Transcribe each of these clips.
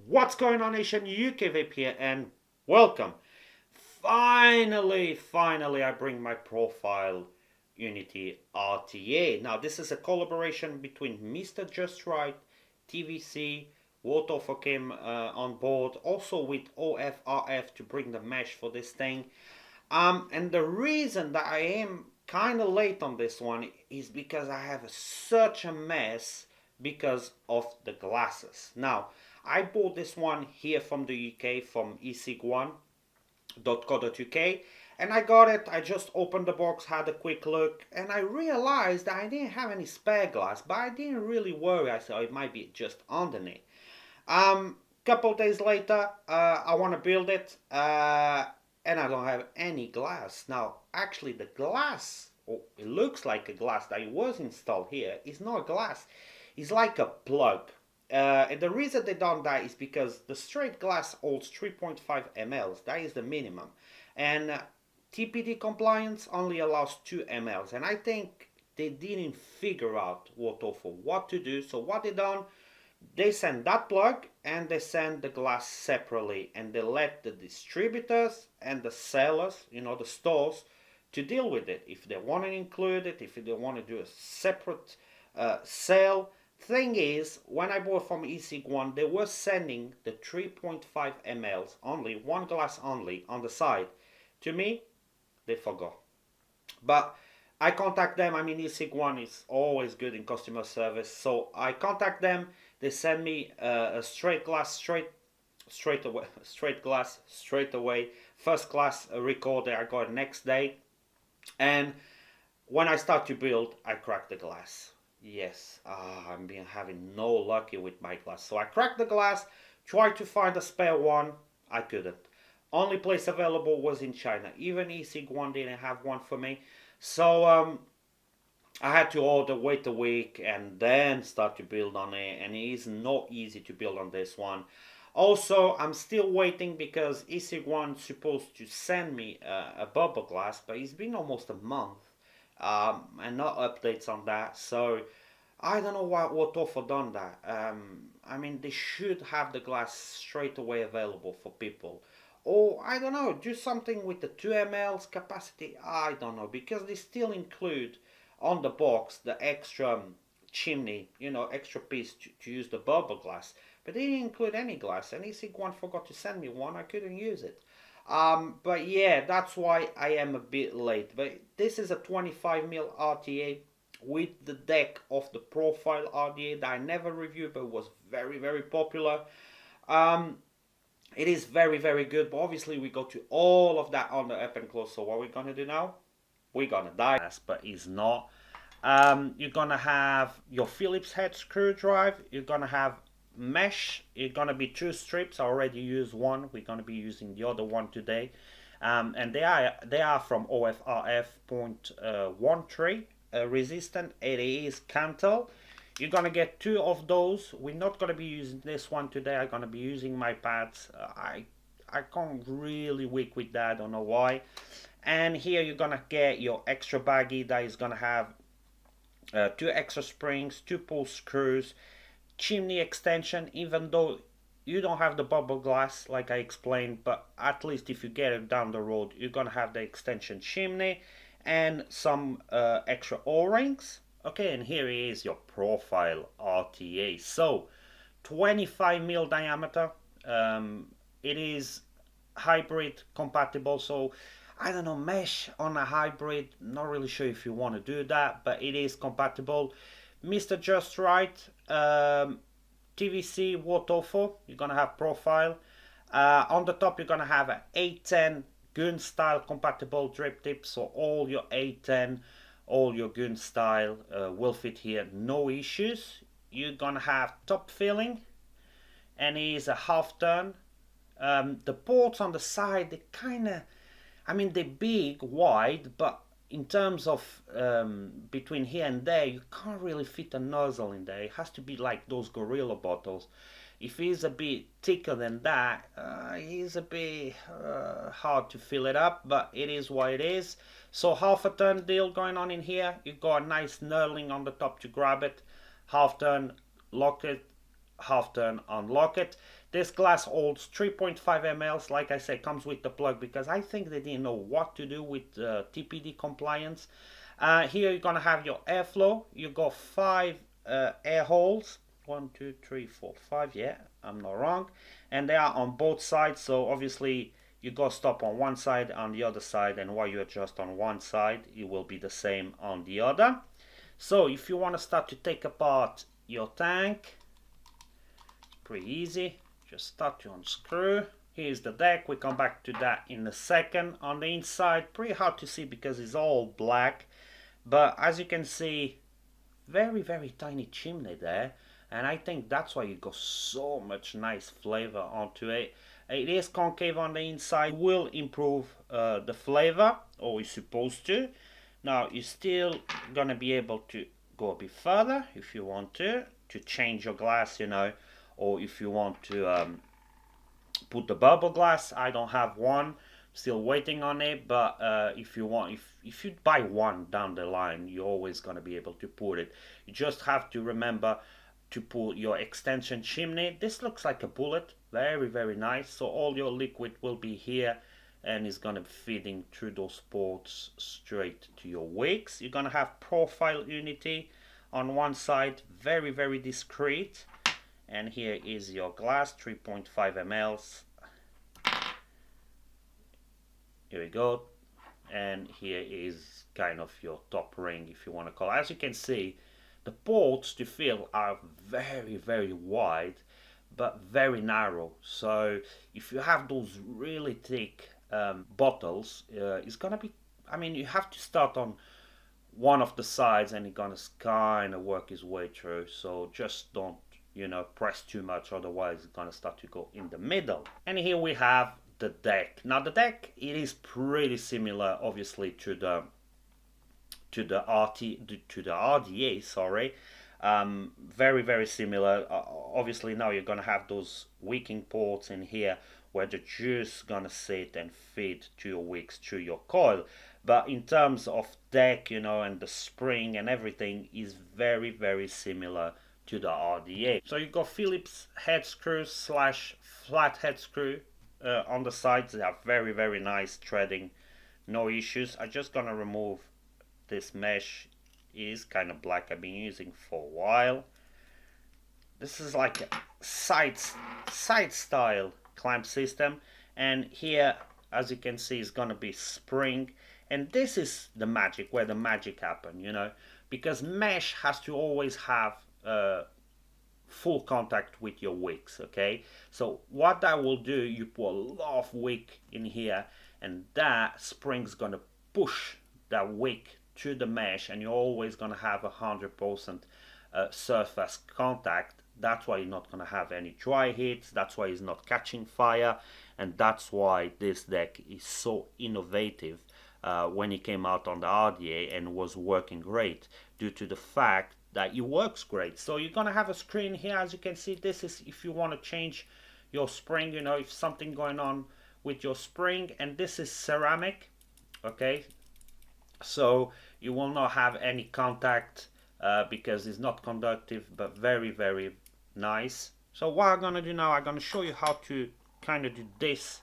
What's going on, nation? Vape here, and welcome. Finally, I bring my profile Unity RTA. Now, this is a collaboration between Mr. Just Right, TVC, Wotofo came on board, also with OFRF to bring the mesh for this thing. And the reason that I am kind of late on this one is because I have such a mess because of the glasses. Now, I bought this one here from the UK from ecig1.co.uk, and I got it. I just opened the box, had a quick look, and I realized that I didn't have any spare glass, but I didn't really worry. I thought it might be just underneath. Couple days later, I want to build it, and I don't have any glass. Now, actually, the glass, or it looks like a glass that was installed here, is not glass. It's like a plug. And the reason they done that is because the straight glass holds 3.5 mLs. That is the minimum. And TPD compliance only allows 2 mLs. And I think they didn't figure out what to do. So what they done, they send that plug and they send the glass separately, and they let the distributors and the sellers, the stores, to deal with it. If they want to include it, if they want to do a separate sale. Thing is, when I bought from ecig1, they were sending the 3.5 mLs only, one glass only, on the side. To me, they forgot. But I contact them. I mean, ecig1 is always good in customer service, so I contact them. They send me a straight glass, straight away. First class recorder I got next day, and when I start to build, I crack the glass. Yes, I'm been having no lucky with my glass. So I cracked the glass, tried to find a spare one. I couldn't. Only place available was in China. Even ecig1 didn't have one for me. So I had to order, wait a week, and then start to build on it. And it is not easy to build on this one. Also, I'm still waiting because ecig1's supposed to send me a bubble glass, but it's been almost a month. And no updates on that. So I don't know why Wotofo done that. I mean, they should have the glass straight away available for people. Or, I don't know, do something with the 2 mLs capacity. I don't know, because they still include on the box the extra chimney, extra piece to use the bubble glass. But they didn't include any glass, and ecig1 forgot to send me one. I couldn't use it. But yeah, that's why I am a bit late. But this is a 25mm RTA with the deck of the profile RTA that I never reviewed, but was very, very popular. It is very, very good, but obviously we go to all of that on the up and close. So what we're gonna do now? We're gonna die, but it's not. You're gonna have your Phillips head screwdriver. You're gonna have mesh. It's gonna be 2 strips. I already used one. We're gonna be using the other one today, and they are from OFRF.13 resistant. It is Cantel. You're gonna get 2 of those. We're not gonna be using this one today. I'm gonna be using my pads. I can't really wick with that. I don't know why. And here you're gonna get your extra baggie that is gonna have 2 extra springs, 2 pull screws, chimney extension, even though you don't have the bubble glass like I explained, but at least if you get it down the road, you're gonna have the extension chimney and some extra O-rings. Okay, and here is your profile RTA. So 25mm diameter. It is hybrid compatible, so I don't know, mesh on a hybrid, not really sure if you want to do that, but it is compatible. Mr. Just Right, TVC, Wotofo, you're gonna have profile. On the top, you're gonna have an 810 gun style compatible drip tip, so all your 810, all your gun style will fit here, no issues. You're gonna have top filling, and it is a half turn. The ports on the side, they kind of, I mean, they're big, wide, but in terms of between here and there, you can't really fit a nozzle in there. It has to be like those Gorilla bottles. If it's a bit thicker than that, it's a bit hard to fill it up, but it is what it is. So half a turn deal going on in here. You got a nice knurling on the top to grab it. Half turn, lock it, half turn, unlock it. This glass holds 3.5 ml. Like I said, comes with the plug because I think they didn't know what to do with TPD compliance. Here you're gonna have your airflow. You got 5 air holes. 1, 2, 3, 4, 5. Yeah, I'm not wrong. And they are on both sides. So obviously you go stop on one side, on the other side, and while you adjust on one side, it will be the same on the other. So if you want to start to take apart your tank, it's pretty easy. Just start to unscrew. Here's the deck. We come back to that in a second. On the inside, pretty hard to see because it's all black. But as you can see, very, very tiny chimney there. And I think that's why you got so much nice flavor onto it. It is concave on the inside. Will improve the flavor, or is supposed to. Now you're still gonna be able to go a bit further if you want to change your glass, you know, or if you want to put the bubble glass. I don't have one, still waiting on it, but if you want, if you buy one down the line, you're always gonna be able to put it. You just have to remember to put your extension chimney. This looks like a bullet, very, very nice. So all your liquid will be here and is gonna be feeding through those ports straight to your wicks. You're gonna have profile unity on one side, very, very discreet. And here is your glass, 3.5 ml. Here we go. And here is kind of your top ring, if you want to call it. As you can see, the ports to fill are very, very wide, but very narrow. So if you have those really thick bottles, it's gonna be, I mean, you have to start on one of the sides and it's gonna kind of work its way through. So just don't, you know, press too much, otherwise it's gonna start to go in the middle. And here we have the deck. Now the deck, it is pretty similar obviously to the RDA, sorry. Very, very similar. Obviously now you're gonna have those wicking ports in here where the juice gonna sit and feed to your wicks through your coil. But in terms of deck, you know, and the spring and everything is very, very similar to the RDA. So you got Phillips head screws slash flat head screw on the sides. They are very, very nice threading, no issues. I'm just gonna remove this mesh. Is kind of black, I've been using for a while. This is like a side style clamp system, and here as you can see is gonna be spring, and this is the magic, where the magic happen, you know, because mesh has to always have full contact with your wicks. Okay, so what that will do, you put a lot of wick in here and that spring's gonna push that wick through the mesh, and you're always gonna have 100% surface contact. That's why you're not gonna have any dry hits, that's why it's not catching fire, and that's why this deck is so innovative when it came out on the RDA and was working great, due to the fact that it works great. So you're gonna have a screen here, as you can see. This is if you want to change your spring, you know, if something going on with your spring, and this is ceramic. Okay, so you will not have any contact because it's not conductive, but very, very nice. So what I'm gonna do now, I'm gonna show you how to kind of do this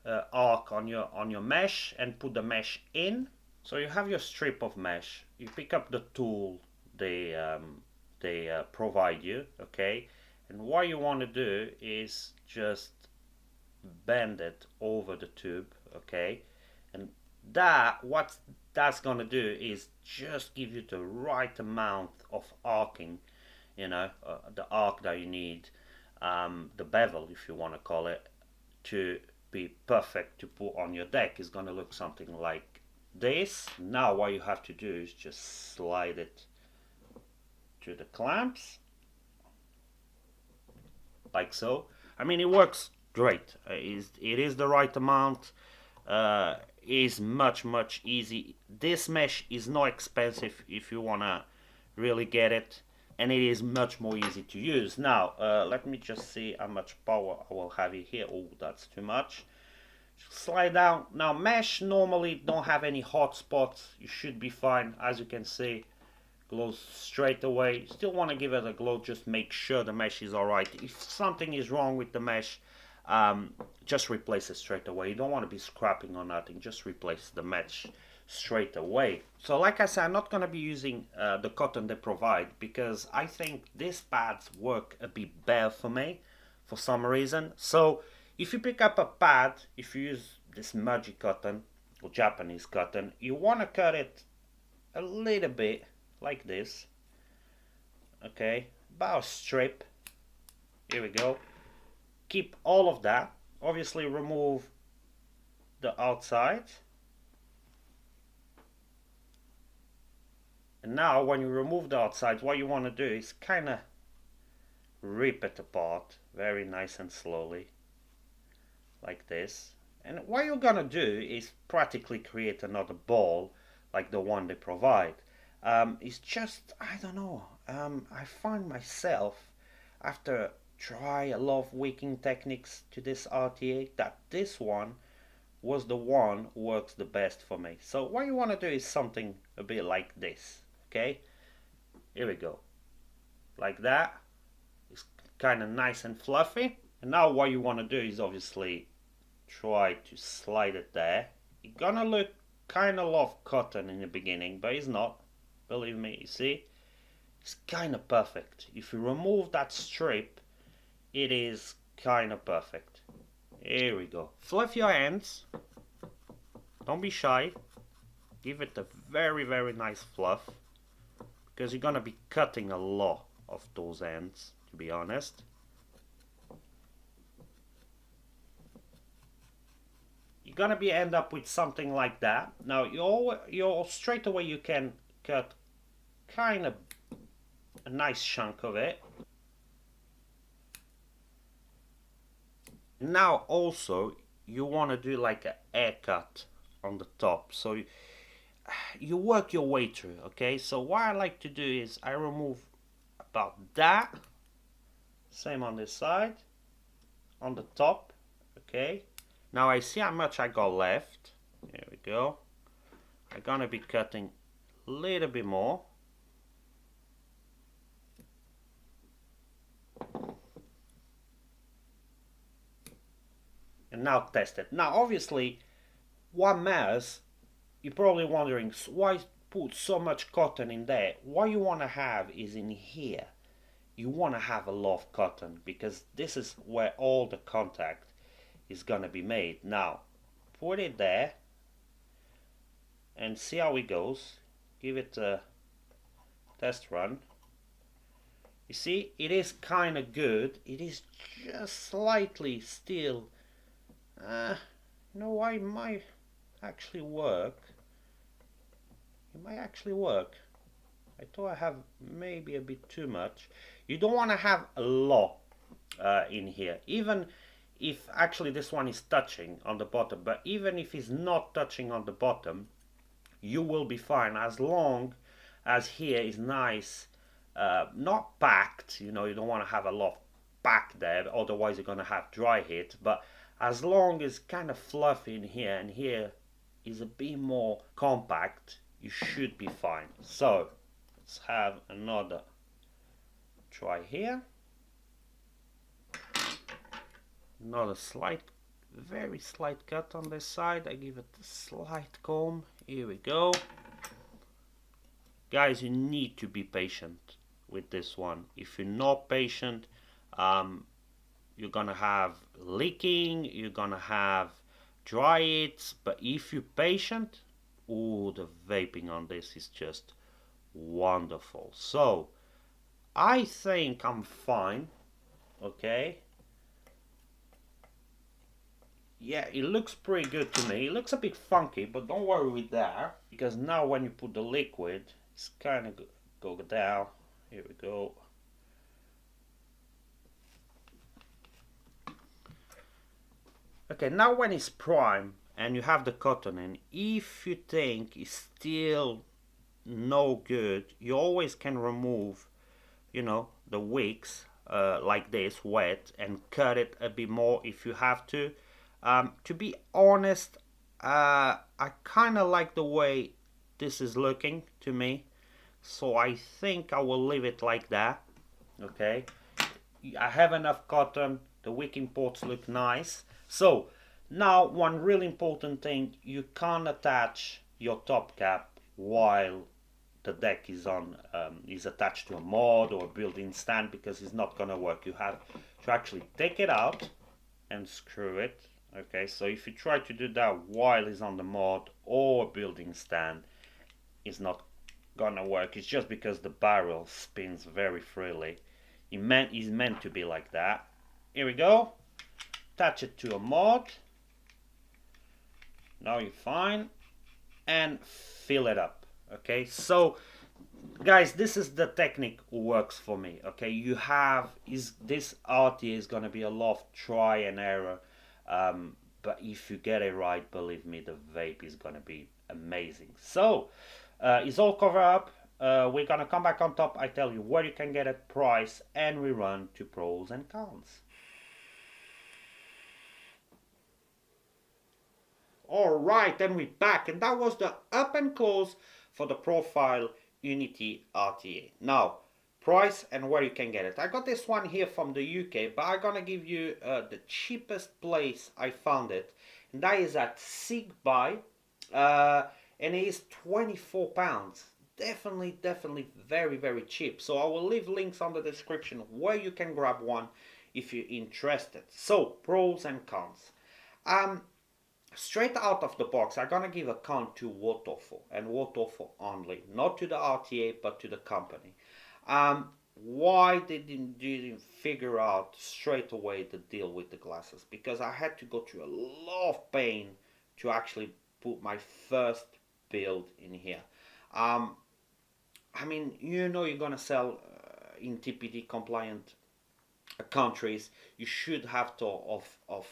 arc on your mesh and put the mesh in. So you have your strip of mesh, you pick up the tool they provide you, okay, and what you want to do is just bend it over the tube, okay, and what that's gonna do is just give you the right amount of arcing, you know, the arc that you need, the bevel if you want to call it, to be perfect to put on your deck. Is gonna look something like this. Now what you have to do is just slide it to the clamps like so. I mean, it works great. It is the right amount. Is much easy. This mesh is not expensive if you wanna really get it, and it is much more easy to use. Now let me just see how much power I will have it here. Oh, that's too much. Slide down. Now mesh normally don't have any hot spots, you should be fine. As you can see, glows straight away. You still want to give it a glow, just make sure the mesh is alright. If something is wrong with the mesh, just replace it straight away. You don't want to be scrapping or nothing, just replace the mesh straight away. So like I said, I'm not going to be using the cotton they provide, because I think these pads work a bit better for me for some reason. So if you pick up a pad, if you use this Muji cotton or Japanese cotton, you want to cut it a little bit like this, okay, about a strip. Here we go. Keep all of that. Obviously remove the outside. And now when you remove the outside, what you want to do is kind of rip it apart very nice and slowly, like this. And what you're gonna do is practically create another ball like the one they provide. It's just, I don't know, I find myself, after try a lot of wicking techniques to this RTA, that this one was the one who works the best for me. So what you want to do is something a bit like this, okay? Here we go, like that. It's kind of nice and fluffy. And now what you want to do is obviously try to slide it there. It's gonna look kind of of cotton in the beginning, but it's not, believe me. You see, it's kind of perfect. If you remove that strip, it is kind of perfect. Here we go. Fluff your hands, don't be shy, give it a very nice fluff, because you're gonna be cutting a lot of those ends, to be honest. You're gonna be end up with something like that. Now you're straight away you can cut kind of a nice chunk of it. Now also you want to do like a haircut on the top, so you work your way through. Okay, so what I like to do is I remove about that, same on this side, on the top. Okay, now I see how much I got left. There we go. I'm gonna be cutting a little bit more. And now test it. Now obviously what matters, you're probably wondering why put so much cotton in there. What you want to have is in here. You want to have a lot of cotton, because this is where all the contact is gonna be made. Now put it there and see how it goes. Give it a test run. You see, it is kind of good. It is just slightly still, you know what, it might actually work. It might actually work. I thought I have maybe a bit too much. You don't want to have a lot in here, even if actually this one is touching on the bottom. But even if it's not touching on the bottom, you will be fine, as long as here is nice, not packed. You know, you don't want to have a lot packed there, otherwise you're going to have dry hit. But as long as kind of fluffy in here, and here is a bit more compact, you should be fine. So let's have another try here. Another slight, very slight cut on this side. I give it a slight comb. Here we go. Guys, you need to be patient with this one. If you're not patient, you're gonna have leaking, you're gonna have dry hits. But if you're patient, oh, the vaping on this is just wonderful. So I think I'm fine. Okay, yeah, it looks pretty good to me. It looks a bit funky, but don't worry with that, because now when you put the liquid, it's kind of go down. Here we go. Okay, now when it's prime and you have the cotton in, if you think it's still no good, you always can remove, you know, the wicks like this, wet, and cut it a bit more if you have to. To be honest, I kind of like the way this is looking to me. so I think I will leave it like that. Okay, I have enough cotton, the wicking ports look nice. So now one really important thing, you can't attach your top cap while the deck is attached to a mod or a built-in stand, because it's not gonna work. You have to actually take it out and screw it. Okay, so if you try to do that while it's on the mod or built-in stand, it's not gonna work. It's just because the barrel spins very freely. It's meant to be like that. Here we go. Attach it to a mod. Now you're fine. And fill it up. Okay, so guys, this is the technique works for me. Okay, you have this RTA is gonna be a lot of try and error, but if you get it right, believe me, the vape is gonna be amazing. So it's all covered up. We're gonna come back on top. I tell you where you can get it, price, and we run to pros and cons. All right, then we're back, and that was the up and close for the Profile Unity RTA. Now, price and where you can get it. I got this one here from the UK, but I'm gonna give you the cheapest place I found it, and that is at SigBuy, and it is £24. Definitely very, very cheap. So I will leave links on the description where you can grab one if you're interested. So, pros and cons. Straight out of the box, I'm gonna give a con to Wotofo, and Wotofo only, not to the RTA but to the company. Why they didn't figure out straight away the deal with the glasses? Because I had to go through a lot of pain to actually put my first build in here. I mean, you know, you're gonna sell in TPD compliant countries. You should have to of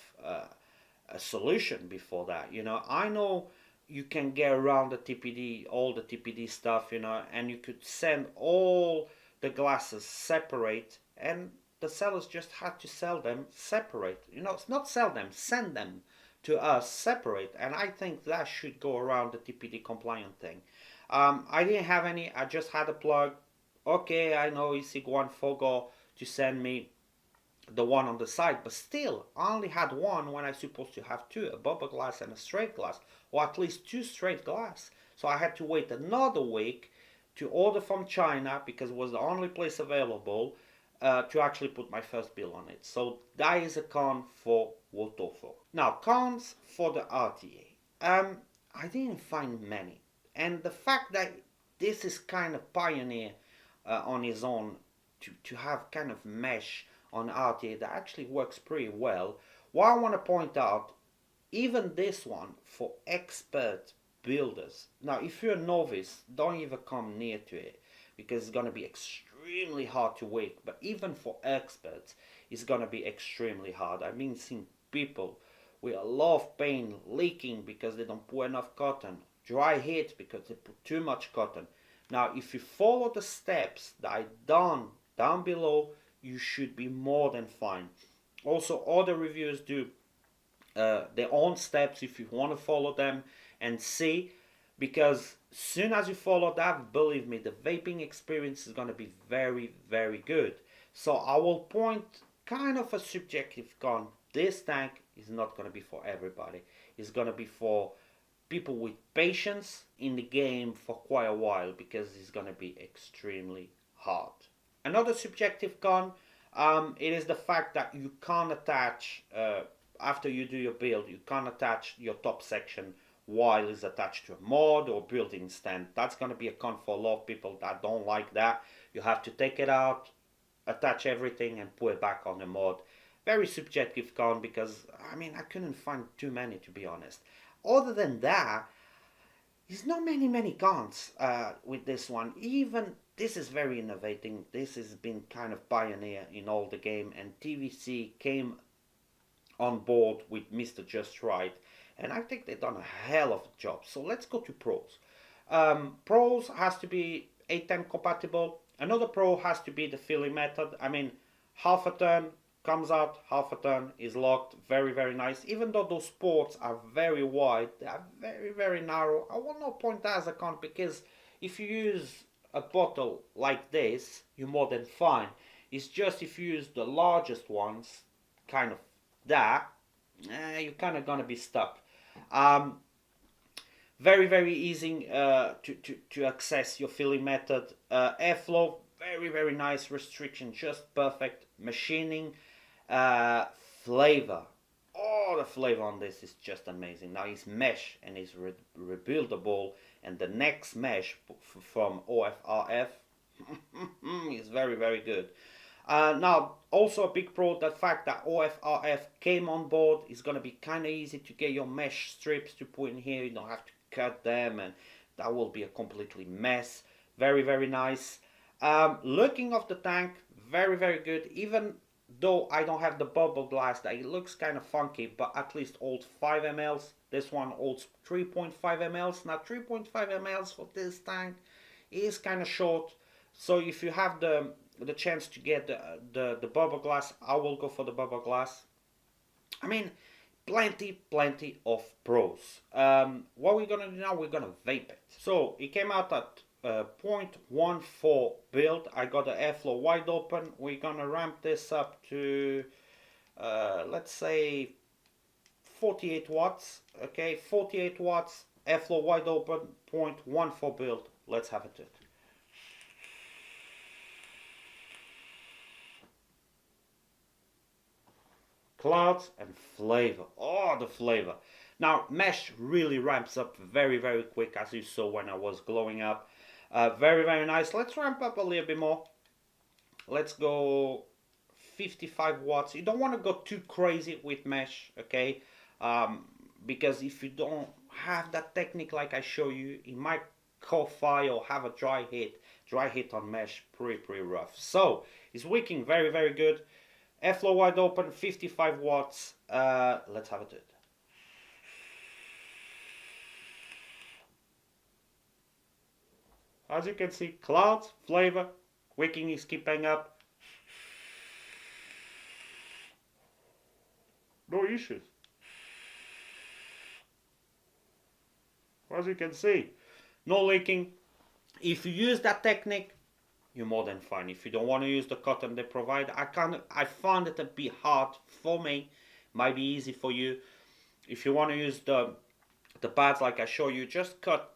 a solution before that. You know, I know you can get around the TPD, all the TPD stuff, you know, and you could send all the glasses separate, and the sellers just had to sell them separate. You know, it's not sell them, send them to us separate, and I think that should go around the TPD compliant thing. I didn't have any, I just had a plug. Okay, I know ESIG1 forgot to send me the one on the side, but still I only had one when I supposed to have two, a bubble glass and a straight glass, or at least two straight glass. So I had to wait another week to order from China, because it was the only place available, to actually put my first bill on it. So that is a con for Wotofo. Now, cons for the RTA. I didn't find many, and the fact that this is kind of pioneer on his own to have kind of mesh on RTA that actually works pretty well. What I want to point out, even this one for expert builders. Now, if you're a novice, don't even come near to it, because it's going to be extremely hard to wick. But even for experts, it's going to be extremely hard. I've been seeing people with a lot of pain leaking because they don't put enough cotton, dry heat because they put too much cotton. Now, if you follow the steps that I done down below, you should be more than fine. Also, other reviewers do their own steps if you want to follow them and see, because soon as you follow that, believe me, the vaping experience is going to be very, very good. So I will point kind of a subjective con. This tank is not going to be for everybody. It's going to be for people with patience in the game for quite a while, because it's going to be extremely hard. Another subjective con, it is the fact that you can't attach, after you do your build, you can't attach your top section while it's attached to a mod or built-in stand. That's going to be a con for a lot of people that don't like that. You have to take it out, attach everything, and put it back on the mod. Very subjective con, because, I mean, I couldn't find too many, to be honest. Other than that, there's not many cons with this one. Even this is very innovating. This has been kind of pioneer in all the game, and TVC came on board with Mr. Just Right, and I think they've done a hell of a job. So let's go to pros. Pros has to be 810 compatible. Another pro has to be the filling method. I mean, half a turn comes out, half a turn is locked. Very nice. Even though those ports are very wide, they are very narrow. I will not point that as a con, because if you use a bottle like this, you're more than fine. It's just if you use the largest ones, kind of that, you're kind of gonna be stuck. Um, very very easy to access your filling method. Airflow, very nice. Restriction just perfect. Machining, uh, flavor. Oh, the flavor on this is just amazing. Now it's mesh and it's rebuildable, and the next mesh from OFRF is very good. Now, also a big pro, the fact that OFRF came on board is going to be kind of easy to get your mesh strips to put in here. You don't have to cut them, and that will be a completely mess. Very nice. Looking of the tank, very good. Even though I don't have the bubble glass, that it looks kind of funky, but at least holds 5 mls. This one holds 3.5 mls. Now 3.5 mls for this tank is kind of short. So if you have the chance to get the bubble glass, I will go for the bubble glass. I mean, plenty of pros. What we're gonna do now, we're gonna vape it. So it came out at 0.14 build. I got the airflow wide open. We're gonna ramp this up to let's say 48 watts. Okay, 48 watts, airflow wide open, 0.14 build. Let's have it. Clouds and flavor. Oh, the flavor. Now, mesh really ramps up very quick, as you saw when I was glowing up. Very nice. Let's ramp up a little bit more. Let's go 55 watts. You don't want to go too crazy with mesh, okay? Because if you don't have that technique like I show you, it might caught fire or have a dry hit on mesh, pretty rough. So it's wicking very good. Airflow wide open, 55 watts. Let's have it. As you can see, clouds, flavor, wicking is keeping up. No issues. As you can see, no leaking. If you use that technique, you're more than fine. If you don't want to use the cotton they provide, I found it a bit hard for me. Might be easy for you. If you want to use the pads like I show you, just cut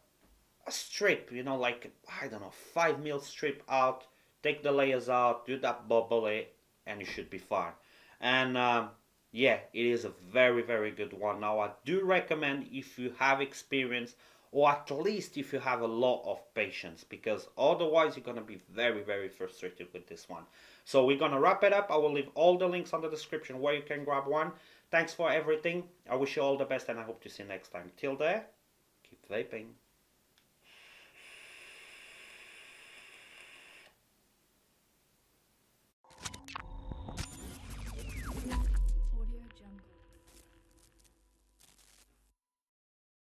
a strip, you know, like, I don't know, 5 mil strip out, take the layers out, do that bubble it, and you should be fine. And yeah, it is a very good one. Now I do recommend, if you have experience, or at least if you have a lot of patience, because otherwise you're going to be very frustrated with this one. So we're going to wrap it up. I will leave all the links on the description where you can grab one. Thanks for everything. I wish you all the best, and I hope to see you next time. Till there, keep vaping.